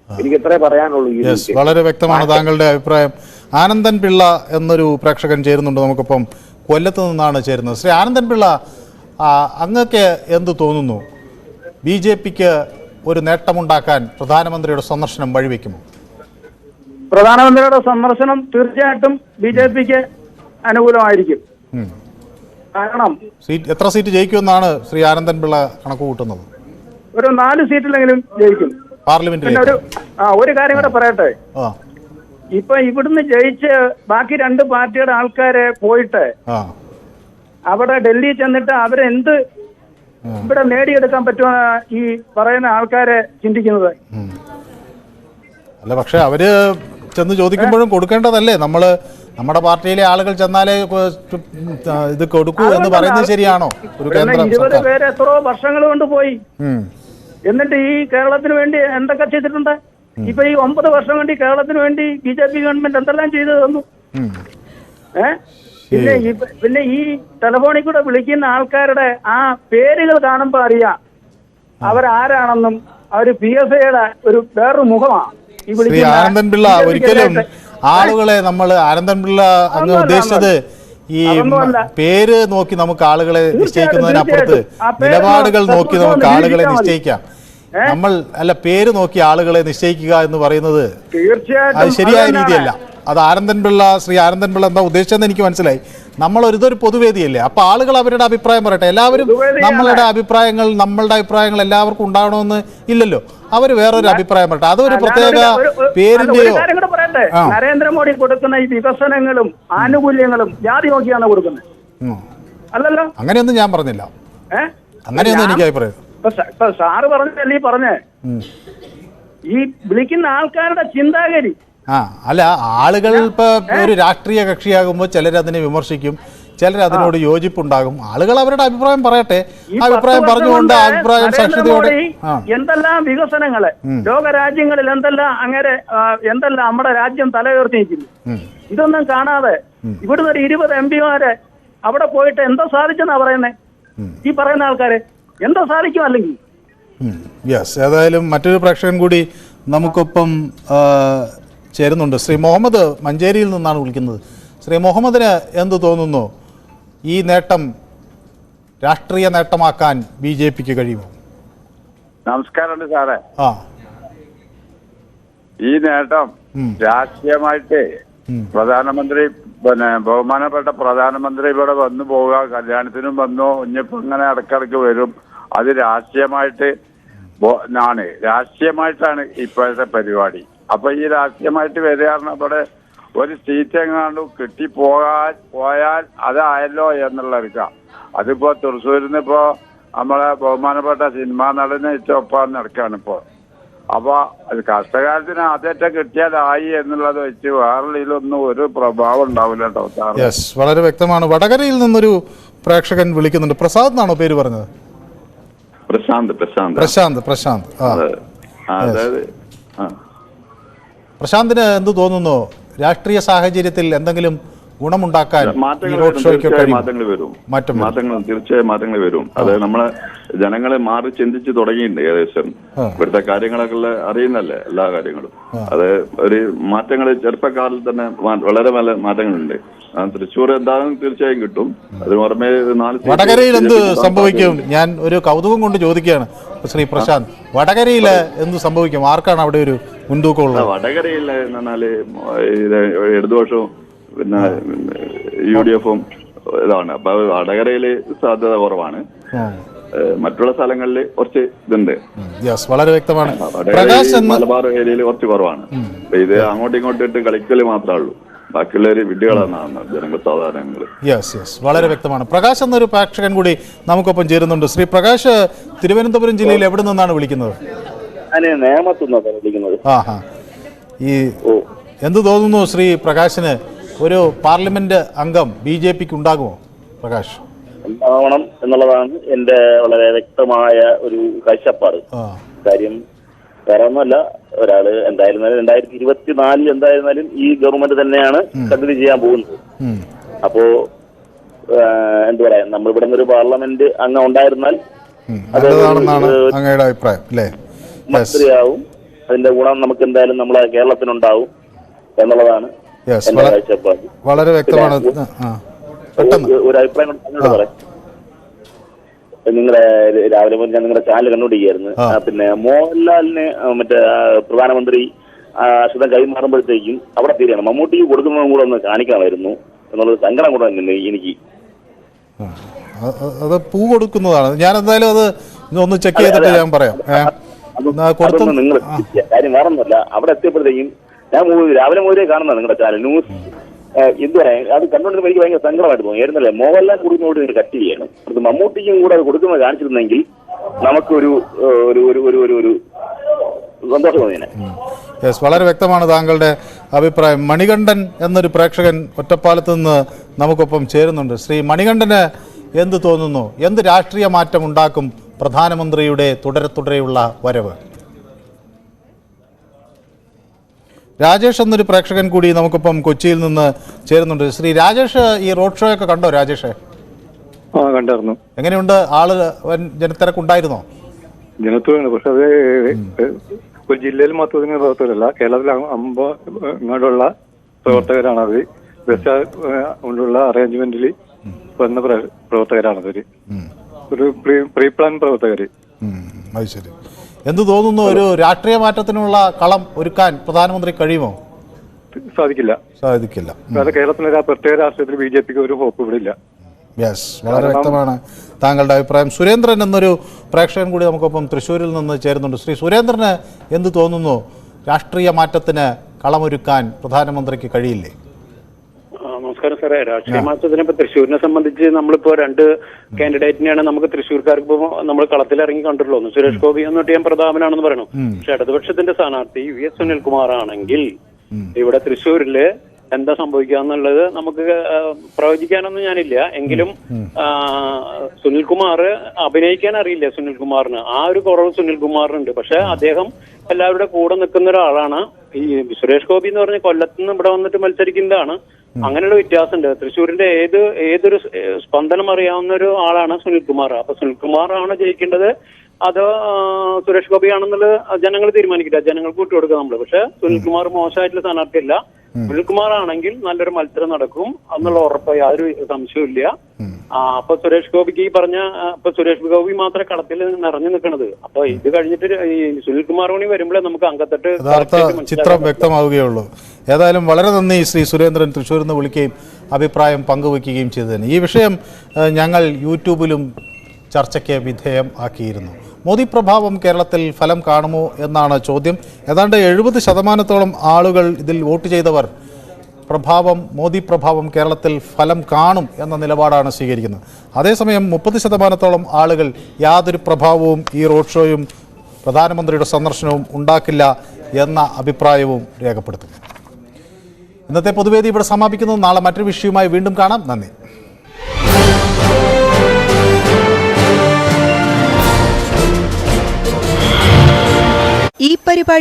എനിക്ക് എത്ര പറയാനുള്ളൂ. വളരെ വ്യക്തമാണ് താങ്കളുടെ അഭിപ്രായം. ആനന്ദൻ പിള്ള എന്നൊരു പ്രേക്ഷകൻ ചേരുന്നുണ്ട് നമുക്കൊപ്പം. കൊല്ലത്ത് നിന്നാണ് ചേരുന്നത്. ശ്രീ ആനന്ദൻ പിള്ള, അങ്ങക്ക് എന്ത് തോന്നുന്നു? BJPക്ക് ഒരു നേട്ടമുണ്ടാക്കാൻ പ്രധാനമന്ത്രിയുടെ സന്ദർശനം വഴിവെക്കുമോ? പ്രധാനമന്ത്രിയുടെ സന്ദർശനം തീർച്ചയായിട്ടും BJPക്ക് അനുകൂലമായിരിക്കും. കാരണം എത്ര സീറ്റ് ജയിക്കുമെന്നാണ് ശ്രീ ആനന്ദൻ പിള്ള കണക്ക് കൂട്ടുന്നത്? ഒരു 4 സീറ്റിലെങ്കിലും ജയിക്കും പാർലമെന്റിൽ. ഒരു കാര്യം കൂടെ പറയട്ടെ. ഇപ്പൊ ഇവിടുന്ന് ജയിച്ച് ബാക്കി 2 പാർട്ടിയുടെ ആൾക്കാരെ പോയിട്ട് അവിടെ ഡൽഹി ചെന്നിട്ട് അവരെന്ത് ഇവിടെ നേടിയെടുക്കാൻ പറ്റുമെന്ന് ഈ പറയുന്ന ആൾക്കാരെ ചിന്തിക്കുന്നത്. അല്ല, പക്ഷെ അവര് ചെന്ന് ചോദിക്കുമ്പോഴും കൊടുക്കേണ്ടതല്ലേ? നമ്മുടെ പാർട്ടിയിലെ ആളുകൾ ചെന്നാലേ ഇത് കൊടുക്കൂ എന്ന് പറയുന്നത് ശരിയാണോ? ഒരു 20 പേര് എത്രയോ വർഷങ്ങൾ കൊണ്ട് പോയി. എന്നിട്ട് ഈ കേരളത്തിന് വേണ്ടി എന്തൊക്കെ ചെയ്തിട്ടുണ്ട്? ഇപ്പൊ ഈ 9 വർഷം കൊണ്ട് കേരളത്തിന് വേണ്ടി BJP ഗവൺമെന്റ് എന്തെല്ലാം ചെയ്തു തന്നു? പിന്നെ ഈ ടെലിഫോണിൽ കൂടെ വിളിക്കുന്ന ആൾക്കാരുടെ ആ പേരുകൾ കാണുമ്പോ അറിയാം അവരാരാണെന്നും. അവര് PSAയുടെ ഒരു വേറൊരു മുഖമാണ്. ശ്രീ ആനന്ദൻ പിള്ള, ഒരിക്കലും ആളുകളെ നമ്മൾ ആനന്ദൻപിള്ള അങ്ങ് ഉദ്ദേശിച്ചത് ഈ പേര് നോക്കി നമുക്ക് ആളുകളെ നിശ്ചയിക്കുന്നതിനപ്പുറത്ത് നിലപാടുകൾ നോക്കി നമുക്ക് ആളുകളെ നിശ്ചയിക്കാം. നമ്മൾ അല്ല പേര് നോക്കി ആളുകളെ നിശ്ചയിക്കുക എന്ന് പറയുന്നത് അത് ശരിയായ രീതിയല്ല. അത് ശ്രീ ആനന്ദൻപിള്ള എന്താ ഉദ്ദേശിച്ചതെന്ന് എനിക്ക് മനസ്സിലായി. ഇതൊരു പൊതുവേദിയല്ലേ, അപ്പൊ ആളുകൾ അവരുടെ അഭിപ്രായം പറയട്ടെ. എല്ലാവരും നമ്മളുടെ അഭിപ്രായങ്ങൾ എല്ലാവർക്കും ഉണ്ടാകണമെന്ന് ഇല്ലല്ലോ. അവര് വേറൊരു അഭിപ്രായം പറയട്ടെ. അതൊരു പ്രത്യേക പേരിന്റെയോ. നരേന്ദ്രമോദി കൊടുക്കുന്ന ഈ വികസനങ്ങളും ആനുകൂല്യങ്ങളും ജാതി നോക്കിയാണ് കൊടുക്കുന്നത്, അല്ലല്ലോ. അങ്ങനെയൊന്നും ഞാൻ പറഞ്ഞില്ല, അങ്ങനെയൊന്നും എനിക്ക് അഭിപ്രായം. ഇപ്പൊ സാറ് പറഞ്ഞല്ലേ പറഞ്ഞേ, ഈ വിളിക്കുന്ന ആൾക്കാരുടെ ചിന്താഗതി. അല്ല, ആളുകൾ ഇപ്പൊ ഒരു രാഷ്ട്രീയ കക്ഷിയാകുമ്പോൾ ചിലരതിനെ വിമർശിക്കും, ചിലരതിനോട് യോജിപ്പുണ്ടാകും. ആളുകൾ അവരുടെ അഭിപ്രായം പറയട്ടെ. അഭിപ്രായം പറഞ്ഞുകൊണ്ട് അഭിപ്രായം സാക്ഷ്യതയോടെ എന്തെല്ലാം വികസനങ്ങള് ലോകരാജ്യങ്ങളിൽ എന്തെല്ലാം നമ്മുടെ രാജ്യം തലയുയർത്തിയിരിക്കുന്നു. ഇതൊന്നും കാണാതെ ഇവിടുന്ന് ഒരു 20 MP അവിടെ പോയിട്ട് എന്തോ സാധിച്ചെന്നാ പറയുന്നേ ഈ പറയുന്ന ആൾക്കാര്. എന്തോ സാധിക്കും അല്ലെങ്കിൽ. യെസ്, ഏതായാലും മറ്റൊരു പ്രേക്ഷകൻ കൂടി നമുക്കൊപ്പം ചേരുന്നുണ്ട്. ശ്രീ മുഹമ്മദ് മഞ്ചേരിയിൽ നിന്നാണ് വിളിക്കുന്നത്. ശ്രീ മുഹമ്മദിന് എന്ത് തോന്നുന്നു, ഈ നേട്ടം രാഷ്ട്രീയ നേട്ടമാക്കാൻ BJPക്ക് കഴിയുമോ? നമസ്കാരമുണ്ട് സാറേ. ഈ നേട്ടം രാഷ്ട്രീയമായിട്ട് പ്രധാനമന്ത്രി ബഹുമാനപ്പെട്ട പ്രധാനമന്ത്രി ഇവിടെ വന്നു പോവുക, കല്യാണത്തിനും വന്നു, ഇനിയിപ്പോ ഇങ്ങനെ ഇടക്കിടക്ക് വരും. അത് രാഷ്ട്രീയമായിട്ടാണ് ഇപ്പോഴത്തെ പരിപാടി. അപ്പൊ ഈ രാഷ്ട്രീയമായിട്ട് വരികയാണ്. ഇവിടെ ഒരു സീറ്റ് എങ്ങാണ്ട് പോയാൽ അതായല്ലോ എന്നുള്ളവർക്കാം. അതിപ്പോ തൃശ്ശൂരിൽ നിന്ന് ഇപ്പോ നമ്മളെ ബഹുമാനപ്പെട്ട സിനിമാ നടനെ ഒപ്പം നടക്കാണ് ഇപ്പോ. അപ്പൊ കഷ്ടകാലത്തിന് ആദ്യത്തെ കിട്ടിയാലായി എന്നുള്ളത് വെച്ച് വേറെയൊന്നും ഒരു പ്രഭാവം ഉണ്ടാവില്ല കേട്ടോ. വളരെ വ്യക്തമാണ്. വടകരയിൽ നിന്നൊരു പ്രേക്ഷകൻ വിളിക്കുന്നുണ്ട്. പ്രസാദ് എന്നാണോ പേര് പറഞ്ഞത്? പ്രശാന്ത്. പ്രശാന്തിന് എന്ത് തോന്നുന്നു, രാഷ്ട്രീയ സാഹചര്യത്തിൽ എന്തെങ്കിലും ഗുണമുണ്ടാക്കാൻ തീർച്ചയായും മാറ്റങ്ങൾ വരും. അത് നമ്മളെ ജനങ്ങളെ മാറി ചിന്തിച്ച് തുടങ്ങിയിട്ടുണ്ട്. ഏകദേശം ഇവിടുത്തെ കാര്യങ്ങളൊക്കെ അറിയുന്നല്ലേ എല്ലാ കാര്യങ്ങളും. അത് ഒരു മാറ്റങ്ങൾ ചെറുപ്പക്കാരിൽ തന്നെ വളരെ നല്ല മാറ്റങ്ങളുണ്ട്. തൃശ്ശൂർ എന്താണെന്ന് തീർച്ചയായും കിട്ടും. അതിന് പുറമെ വടകരയിൽ എന്ത് സംഭവിക്കും? ഞാൻ ഒരു കൗതുകം കൊണ്ട് ചോദിക്കുകയാണ് ശ്രീ പ്രശാന്ത്. വടകരയിൽ എന്ത് സംഭവിക്കും? ആർക്കാണ് അവിടെ ഒരു മുൻതൂക്കമുള്ളത്? വടകരയിൽ എന്നാല് ഇടതുപക്ഷവും പിന്നെ UDFും ഇതാണ്. അപ്പൊ വടകരയില് സാധ്യത കുറവാണ്. മറ്റുള്ള സ്ഥലങ്ങളിൽ കുറച്ച് ഇതുണ്ട്. വളരെ വ്യക്തമാണ്. മലബാർ ഏരിയയിൽ കുറച്ച് കുറവാണ്. ഇത് അങ്ങോട്ടും ഇങ്ങോട്ടും ഇട്ട് കളിക്കല് മാത്രമേ ഉള്ളൂ. ബാക്കിയുള്ളവര് വിഡ്ഢികളാണ് ജനങ്ങൾ, സാധാരണങ്ങൾ. വളരെ വ്യക്തമാണ്. പ്രകാശ് എന്നൊരു പ്രേക്ഷകൻ കൂടി നമുക്കൊപ്പം ചേരുന്നുണ്ട്. ശ്രീ പ്രകാശ്, തിരുവനന്തപുരം ജില്ലയിൽ എവിടെ നിന്നാണ് വിളിക്കുന്നത്? ഈ എന്ത് തോന്നുന്നു ശ്രീ പ്രകാശിന്, ഒരു പാർലമെന്റ് അംഗം BJPക്ക് ഉണ്ടാകുമോ? പ്രകാശ്, ഉണ്ടാവണം എന്നുള്ളതാണ് എന്റെ വളരെ വ്യക്തമായ ഒരു കാഴ്ചപ്പാട്. കാര്യം വേറെ ഒന്നുമല്ല, ഒരാള് എന്തായിരുന്നാലും 2024 എന്തായിരുന്നാലും ഈ ഗവൺമെന്റ് തന്നെയാണ് കണ്ടിന്യൂ ചെയ്യാൻ പോകുന്നത്. അപ്പോ എന്ത് പറയാ, നമ്മളിവിടെ ഒരു പാർലമെന്റ് അംഗം ഉണ്ടായിരുന്നാൽ മന്ത്രിയാവും. അതിന്റെ ഗുണം നമുക്ക് എന്തായാലും നമ്മളെ കേരളത്തിനുണ്ടാവും എന്നുള്ളതാണ് എന്റെ കാഴ്ചപ്പാട്. വളരെ വ്യക്തമാണ്. ഒരു അഭിപ്രായം പറയാം. നിങ്ങളുടെ രാവിലെ മുതൽ ഞാൻ നിങ്ങളുടെ ചാനൽ കണ്ടുപിടിക്കുകയായിരുന്നു. പിന്നെ മോഹൻലാലിന് മറ്റേ പ്രധാനമന്ത്രി അക്ഷതം കൈമാറുമ്പോഴത്തേക്കും അവിടെ തീരെയാണ് മമ്മൂട്ടിക്ക് കൊടുക്കുന്നതും കൂടെ ഒന്ന് കാണിക്കാമായിരുന്നു എന്നുള്ളത് സങ്കടം കൂടെ തന്നെ എനിക്ക്. അത് പൂ കൊടുക്കുന്നതാണ്. ഞാൻ എന്തായാലും അത് ഒന്ന് ചെക്ക് ചെയ്തിട്ട് ഞാൻ പറയാം. നിങ്ങൾ കാര്യം വേറെ ഒന്നുമല്ല, അവിടെ എത്തിയപ്പോഴത്തേക്കും ഞാൻ രാവിലെ മുതലേ കാണുന്നതാണ് നിങ്ങളുടെ ചാനൽ ന്യൂസ്. എന്ത് പറയാം, അത് കണ്ടുകൊണ്ടിരുമ്പോൾ എനിക്ക് ഭയങ്കര സങ്കടമായിട്ട് തോന്നിയായിരുന്നല്ലേ. മോഹൻലാൽ കൊടുക്കുന്നതോട് നിങ്ങൾ കട്ട് ചെയ്യണം. അത് മമ്മൂട്ടിക്കും കൂടെ അത് കൊടുക്കുന്നത് കാണിച്ചിരുന്നെങ്കിൽ നമുക്കൊരു സന്തോഷം തോന്നിയേനെ. വളരെ വ്യക്തമാണ് താങ്കളുടെ അഭിപ്രായം. മണികണ്ഠൻ എന്നൊരു പ്രേക്ഷകൻ ഒറ്റപ്പാലത്ത് നിന്ന് നമുക്കൊപ്പം ചേരുന്നുണ്ട്. ശ്രീ മണികണ്ഠന് എന്ത് തോന്നുന്നു, എന്ത് രാഷ്ട്രീയ മാറ്റം ഉണ്ടാക്കും പ്രധാനമന്ത്രിയുടെ തുടരെയുള്ള വരവ്? രാജേഷ് എന്നൊരു പ്രേക്ഷകൻ കൂടി നമുക്കിപ്പം കൊച്ചിയിൽ നിന്ന് ചേരുന്നുണ്ട്. ശ്രീ രാജേഷ്, ഈ റോഡ് ഷോ ഒക്കെ കണ്ടോ? രാജേഷ്, കണ്ടായിരുന്നു. എങ്ങനെയുണ്ട്? ജനത്തിരക്കുണ്ടായിരുന്നോ? ജനത്തിരക്കുണ്ട്. പക്ഷെ അത് ഒരു ജില്ലയിൽ മാത്രമല്ല, കേരളത്തിൽ ഇങ്ങോട്ടുള്ള പ്രവർത്തകരാണത്. ബസ് കൊണ്ടുള്ള അറേഞ്ച്മെന്റിൽ വന്ന പ്രവർത്തകരാണത്. ഒരു പ്രീ പ്ലാൻ പ്രവർത്തകര്. അത് ശരി. എന്ത് തോന്നുന്നു, ഒരു രാഷ്ട്രീയ മാറ്റത്തിനുള്ള കളം ഒരുക്കാൻ പ്രധാനമന്ത്രി കഴിയുമോ? സാധിക്കില്ല. കേരളത്തിലെ പ്രത്യേക രാഷ്ട്രീയത്തിൽ ബിജെപിക്ക് ഒരു ഹോപ്പ് ഇവിടെ ഇല്ല. യെസ്, വളരെ വ്യക്തമാണ് താങ്കളുടെ അഭിപ്രായം. സുരേന്ദ്രൻ എന്നൊരു പ്രേക്ഷകൻ കൂടി നമുക്കൊപ്പം തൃശ്ശൂരിൽ നിന്ന് ചേരുന്നുണ്ട്. ശ്രീ സുരേന്ദ്രന് എന്ത് തോന്നുന്നു, രാഷ്ട്രീയ മാറ്റത്തിന് കളമൊരുക്കാൻ പ്രധാനമന്ത്രിക്ക് കഴിയില്ലേ? നമസ്കാരം സാറേ. രാഷ്ട്രീയ മാറ്റത്തിന് ഇപ്പൊ തൃശ്ശൂരിനെ സംബന്ധിച്ച് നമ്മളിപ്പോ രണ്ട് കാൻഡിഡേറ്റിനെയാണ് നമുക്ക് തൃശ്ശൂർക്കാർക്ക് ഇപ്പോ നമ്മൾ കളത്തിലിറങ്ങി കണ്ടിട്ടുള്ളൂ. സുരേഷ് ഗോപി എന്നിട്ട് ഞാൻ പ്രതാപനാണെന്ന് പറയണു. പക്ഷെ ഇടതുപക്ഷത്തിന്റെ സ്ഥാനാർത്ഥി വി.എസ്. സുനിൽകുമാർ ആണെങ്കിൽ ഇവിടെ തൃശ്ശൂരില് എന്താ സംഭവിക്കുക എന്നുള്ളത് നമുക്ക് പ്രവചിക്കാനൊന്നും ഞാനില്ല. എങ്കിലും സുനിൽകുമാർ അഭിനയിക്കാൻ അറിയില്ല. സുനിൽകുമാറിന് ആ ഒരു കുറവ് സുനിൽകുമാറിനുണ്ട്. പക്ഷെ അദ്ദേഹം എല്ലാവരുടെ കൂടെ നിൽക്കുന്ന ഒരാളാണ്. ഈ സുരേഷ് ഗോപി എന്ന് പറഞ്ഞ കൊല്ലത്തുനിന്ന് ഇവിടെ വന്നിട്ട് മത്സരിക്കുന്നതാണ്. അങ്ങനെയുള്ള വ്യത്യാസമുണ്ട്. തൃശ്ശൂരിന്റെ ഏതൊരു സ്പന്ദനം അറിയാവുന്ന ഒരു ആളാണ് സുനിൽകുമാർ. അപ്പൊ സുനിൽകുമാറാണ് ജയിക്കേണ്ടത് അതോ സുരേഷ് ഗോപിയാണെന്നുള്ളത് ജനങ്ങൾ തീരുമാനിക്കില്ല. ജനങ്ങൾക്ക് വിട്ടുകൊടുക്കുക നമ്മള്. പക്ഷെ സുനിൽകുമാർ മോശമായിട്ടുള്ള സ്ഥാനാർത്ഥിയല്ല. സുനിൽകുമാർ ആണെങ്കിൽ നല്ലൊരു മത്സരം നടക്കും എന്നുള്ള ഉറപ്പ് യാതൊരു സംശയവും ഇല്ല. അപ്പൊ സുരേഷ് ഗോപിക്ക് ഈ പറഞ്ഞ ഇപ്പൊ സുരേഷ് ഗോപി മാത്രമേ കളത്തിൽ നിറഞ്ഞു നിൽക്കുന്നത്. അപ്പൊ ഇത് കഴിഞ്ഞിട്ട് ഈ സുനിൽകുമാർ കൂടി വരുമ്പോഴേ നമുക്ക് അംഗത്തട്ട് ചിത്രം വ്യക്തമാവുകയുള്ളൂ. ഏതായാലും വളരെ നന്ദി ശ്രീ സുരേന്ദ്രൻ തൃശ്ശൂരിൽ നിന്ന് വിളിക്കുകയും അഭിപ്രായം പങ്കുവയ്ക്കുകയും ചെയ്തതിന്. ഈ വിഷയം ഞങ്ങൾ യൂട്യൂബിലും ചർച്ചയ്ക്ക് വിധേയം ആക്കിയിരുന്നു. മോദി പ്രഭാവം കേരളത്തിൽ ഫലം കാണുമോ എന്നാണ് ചോദ്യം. ഏതാണ്ട് 70% ആളുകൾ ഇതിൽ വോട്ട് ചെയ്തവർ മോദി പ്രഭാവം കേരളത്തിൽ ഫലം കാണും എന്ന നിലപാടാണ് സ്വീകരിക്കുന്നത്. അതേസമയം 30% ആളുകൾ യാതൊരു പ്രഭാവവും ഈ റോഡ് ഷോയും പ്രധാനമന്ത്രിയുടെ സന്ദർശനവും ഉണ്ടാക്കില്ല എന്ന അഭിപ്രായവും രേഖപ്പെടുത്തുന്നു. ഇന്നത്തെ പൊതുവേദി ഇവിടെ സമാപിക്കുന്നു. നാളെ മറ്റൊരു വിഷയവുമായി വീണ്ടും കാണാം. നന്ദി. ഈ പരിപാടി